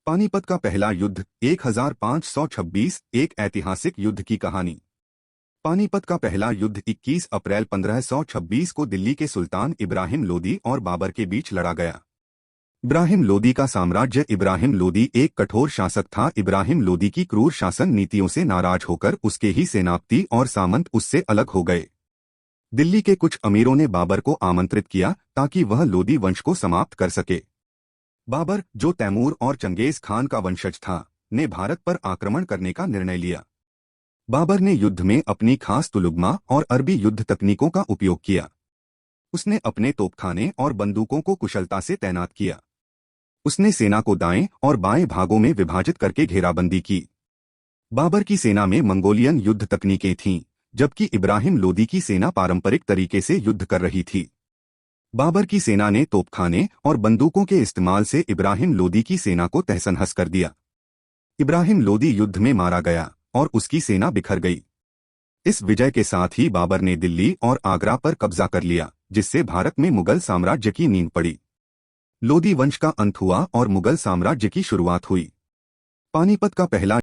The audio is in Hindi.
पानीपत का पहला युद्ध 1526 एक ऐतिहासिक युद्ध की कहानी। पानीपत का पहला युद्ध 21 अप्रैल 1526 को दिल्ली के सुल्तान इब्राहिम लोदी और बाबर के बीच लड़ा गया। इब्राहिम लोदी का साम्राज्य। इब्राहिम लोदी एक कठोर शासक था। इब्राहिम लोदी की क्रूर शासन नीतियों से नाराज होकर उसके ही सेनापति और सामंत उससे अलग हो गए। दिल्ली के कुछ अमीरों ने बाबर को आमंत्रित किया ताकि वह लोदी वंश को समाप्त कर सके। बाबर, जो तैमूर और चंगेज खान का वंशज था, ने भारत पर आक्रमण करने का निर्णय लिया। बाबर ने युद्ध में अपनी खास तुलुगमा और अरबी युद्ध तकनीकों का उपयोग किया। उसने अपने तोपखाने और बंदूकों को कुशलता से तैनात किया। उसने सेना को दाएं और बाएं भागों में विभाजित करके घेराबंदी की। बाबर की सेना में मंगोलियन युद्ध तकनीकें थीं, जबकि इब्राहिम लोदी की सेना पारंपरिक तरीके से युद्ध कर रही थी। बाबर की सेना ने तोपखाने और बंदूकों के इस्तेमाल से इब्राहिम लोदी की सेना को तहस-नहस कर दिया। इब्राहिम लोदी युद्ध में मारा गया और उसकी सेना बिखर गई। इस विजय के साथ ही बाबर ने दिल्ली और आगरा पर कब्जा कर लिया, जिससे भारत में मुगल साम्राज्य की नींव पड़ी। लोदी वंश का अंत हुआ और मुगल साम्राज्य की शुरुआत हुई। पानीपत का पहला